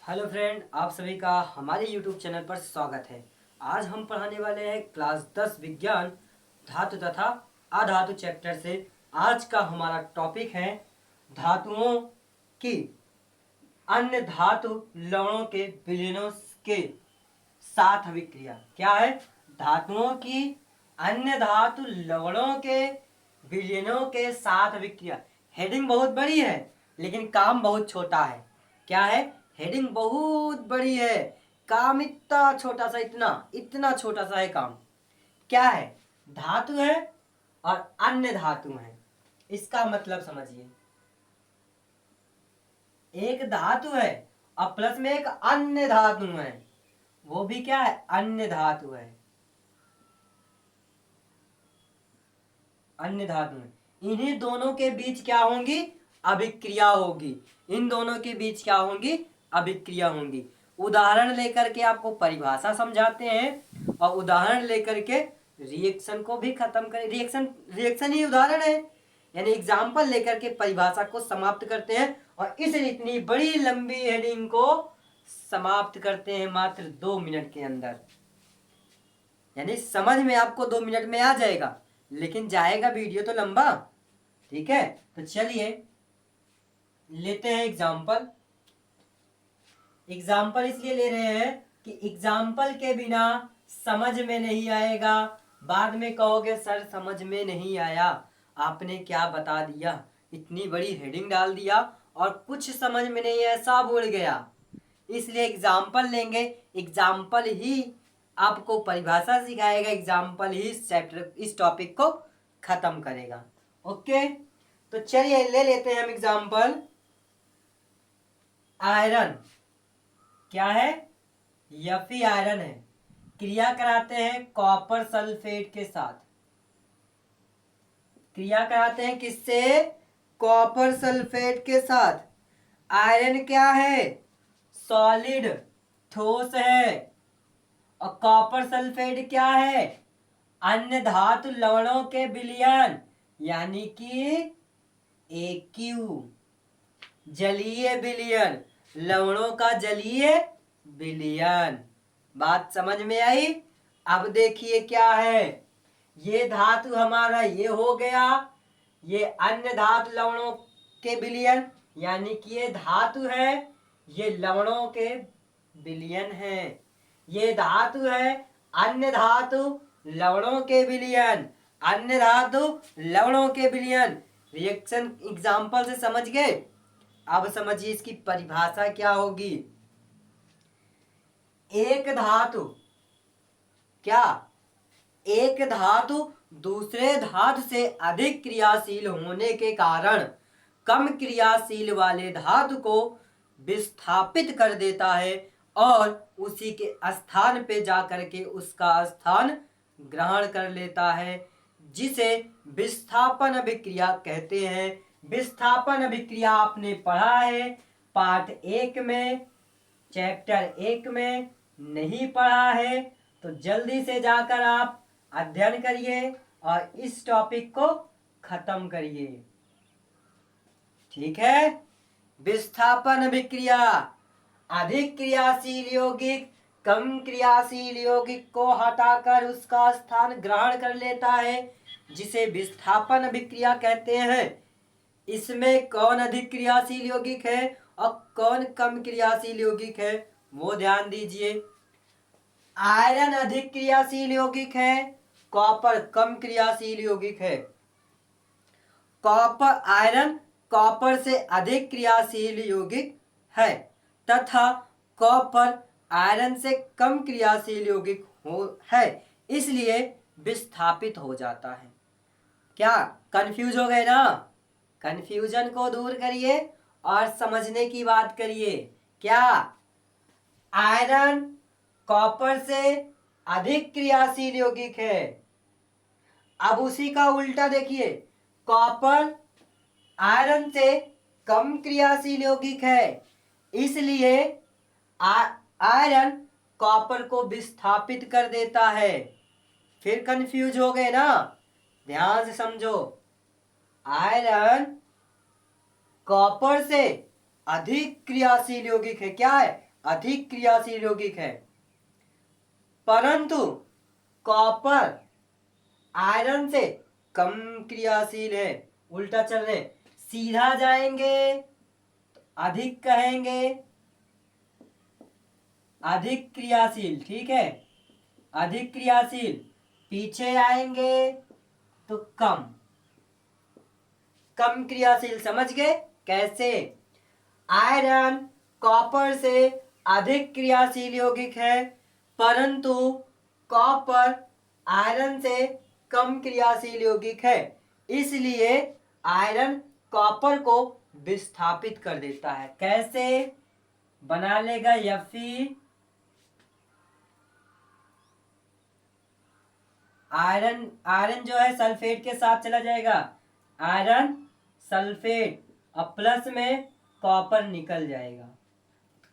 Hello friend, आप सभी का हमारे यूट्यूब चैनल पर स्वागत है। आज हम पढ़ाने वाले हैं क्लास 10 विज्ञान धातु तथा अधातु चैप्टर से। आज का हमारा टॉपिक है धातुओं की अन्य धातु लवणों के विलीनों के साथ अभिक्रिया। क्या है? धातुओं की अन्य धातु लवणों के विलीनों के साथ अभिक्रिया। हेडिंग बहुत बड़ी है लेकिन काम बहुत छोटा है। क्या है? हेडिंग बहुत बड़ी है, काम इतना छोटा सा, इतना इतना छोटा सा है काम। क्या है? धातु है और अन्य धातु है। इसका मतलब समझिए, एक धातु है और प्लस में एक अन्य धातु है। वो भी क्या है? अन्य धातु है। अन्य धातु है। इन्हीं दोनों के बीच क्या होंगी? अभिक्रिया होगी। इन दोनों के बीच क्या होंगी? अभिक्रिया होंगी। उदाहरण लेकर के आपको परिभाषा समझाते हैं और उदाहरण लेकर के रिएक्शन को भी खत्म करें। रिएक्शन ही उदाहरण है, यानी एग्जाम्पल लेकर के परिभाषा को समाप्त करते हैं और इस इतनी बड़ी लंबी हेडिंग को समाप्त करते हैं मात्र 2 मिनट के अंदर। यानी समझ में आपको 2 मिनट में आ जाएगा, लेकिन जाएगा वीडियो तो लंबा। ठीक है, तो चलिए लेते हैं एग्जाम्पल। एग्जाम्पल इसलिए ले रहे हैं कि एग्जाम्पल के बिना समझ में नहीं आएगा। बाद में कहोगे सर समझ में नहीं आया, आपने क्या बता दिया, इतनी बड़ी हेडिंग डाल दिया और कुछ समझ में नहीं आया, सब उड़ गया। इसलिए एग्जाम्पल लेंगे, एग्जाम्पल ही आपको परिभाषा सिखाएगा, एग्जाम्पल ही चैप्टर इस टॉपिक को खत्म करेगा। ओके, तो चलिए ले लेते हैं हम एग्जाम्पल। आयरन क्या है? Fe आयरन है। क्रिया कराते हैं कॉपर सल्फेट के साथ। क्रिया कराते हैं किससे? कॉपर सल्फेट के साथ। आयरन क्या है? सॉलिड, ठोस है। और कॉपर सल्फेट क्या है? अन्य धातु लवणों के विलयन, यानी कि AQ, जलीय विलयन, लवणों का जलीय विलयन। बात समझ में आई? अब देखिए क्या है, ये धातु हमारा ये हो गया, ये अन्य धातु लवणों के विलयन, यानी कि ये धातु है, ये लवणों के विलयन है। ये धातु है, अन्य धातु लवणों के विलयन, अन्य धातु लवणों के विलयन। रिएक्शन एग्जाम्पल से समझ गए? अब समझिए इसकी परिभाषा क्या होगी। एक धातु क्या? एक धातु दूसरे धातु से अधिक क्रियाशील होने के कारण कम क्रियाशील वाले धातु को विस्थापित कर देता है और उसी के स्थान पे जाकर के उसका स्थान ग्रहण कर लेता है, जिसे विस्थापन अभिक्रिया कहते हैं। विस्थापन अभिक्रिया आपने पढ़ा है पार्ट 1 में, चैप्टर 1 में। नहीं पढ़ा है तो जल्दी से जाकर आप अध्ययन करिए और इस टॉपिक को खत्म करिए। ठीक है? विस्थापन अभिक्रिया, अधिक क्रियाशील यौगिक कम क्रियाशील यौगिक को हटाकर उसका स्थान ग्रहण कर लेता है, जिसे विस्थापन अभिक्रिया कहते हैं। इसमें कौन अधिक क्रियाशील यौगिक है और कौन कम क्रियाशील यौगिक है, वो ध्यान दीजिए। आयरन अधिक क्रियाशील यौगिक है, कॉपर कम क्रियाशील यौगिक है। कॉपर आयरन कॉपर से अधिक क्रियाशील यौगिक है तथा कॉपर आयरन से कम क्रियाशील यौगिक है, इसलिए विस्थापित हो जाता है। क्या कंफ्यूज हो गए ना? कंफ्यूजन को दूर करिए और समझने की बात करिए। क्या आयरन कॉपर से अधिक क्रियाशील यौगिक है? अब उसी का उल्टा देखिए, कॉपर आयरन से कम क्रियाशील यौगिक है, इसलिए आयरन कॉपर को विस्थापित कर देता है। फिर कंफ्यूज हो गए ना? ध्यान से समझो, आयरन कॉपर से अधिक क्रियाशील यौगिक है। क्या है? अधिक क्रियाशील यौगिक है, परंतु कॉपर आयरन से कम क्रियाशील है। उल्टा चल रहे, सीधा जाएंगे तो अधिक कहेंगे, अधिक क्रियाशील, ठीक है, अधिक क्रियाशील। पीछे आएंगे तो कम, कम क्रियाशील। समझ गए कैसे? आयरन कॉपर से अधिक क्रियाशील यौगिक है, परंतु कॉपर आयरन से कम क्रियाशील यौगिक है, इसलिए आयरन कॉपर को विस्थापित कर देता है। कैसे? बना लेगा Fe, आयरन, आयरन जो है सल्फेट के साथ चला जाएगा, आयरन सल्फेट, और प्लस में कॉपर निकल जाएगा।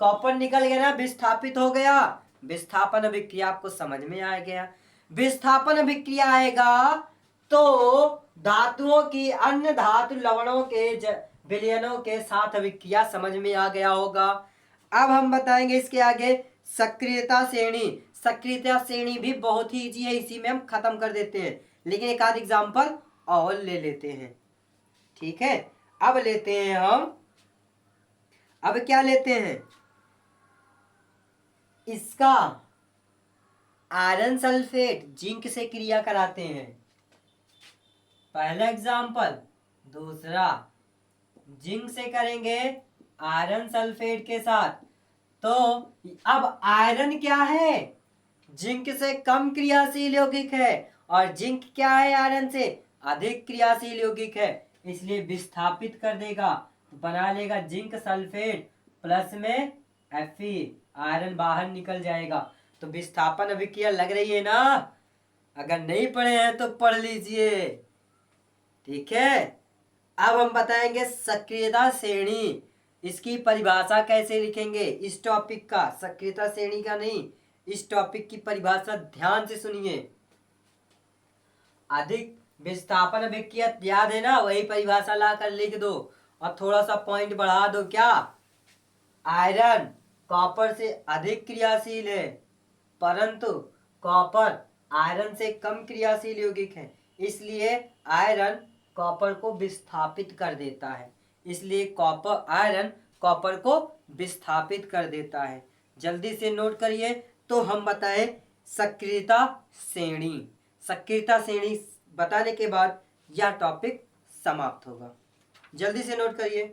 कॉपर निकल गया ना, विस्थापित हो गया। विस्थापन अभिक्रिया आपको समझ में आ गया। विस्थापन अभिक्रिया आएगा तो धातुओं की अन्य धातु लवणों के विलयनों के साथ अभिक्रिया समझ में आ गया होगा। अब हम बताएंगे इसके आगे सक्रियता श्रेणी। सक्रियता श्रेणी भी बहुत ही इजी है, इसी में हम खत्म कर देते हैं, लेकिन एक आध एग्जाम्पल और ले लेते हैं। ठीक है, अब लेते हैं हम, अब क्या लेते हैं, इसका आयरन सल्फेट जिंक से क्रिया कराते हैं। पहला एग्जाम्पल। दूसरा, जिंक से करेंगे आयरन सल्फेट के साथ। तो अब आयरन क्या है, जिंक से कम क्रियाशील यौगिक है, और जिंक क्या है, आयरन से अधिक क्रियाशील यौगिक है, इसलिए विस्थापित कर देगा। तो बना लेगा जिंक सल्फेट प्लस में Fe, आयरन बाहर निकल जाएगा। तो विस्थापन अभिक्रिया लग रही है ना? अगर नहीं पढ़े हैं तो पढ़ लीजिए। ठीक है, अब हम बताएंगे सक्रियता श्रेणी। इसकी परिभाषा कैसे लिखेंगे, इस टॉपिक का, सक्रियता श्रेणी का नहीं, इस टॉपिक की परिभाषा ध्यान से सुनिए। अधिक विस्थापन अभिक्रिया याद है ना, वही परिभाषा लाकर लिख दो और थोड़ा सा पॉइंट बढ़ा दो। क्या? आयरन कॉपर से अधिक क्रियाशील है, परंतु कॉपर आयरन से कम क्रियाशील यौगिक है, इसलिए आयरन कॉपर को विस्थापित कर देता है। इसलिए कॉपर, आयरन कॉपर को विस्थापित कर देता है। जल्दी से नोट करिए। तो हम बताएं सक्रियता श्रेणी। सक्रियता श्रेणी बताने के बाद यह टॉपिक समाप्त होगा। जल्दी से नोट करिए।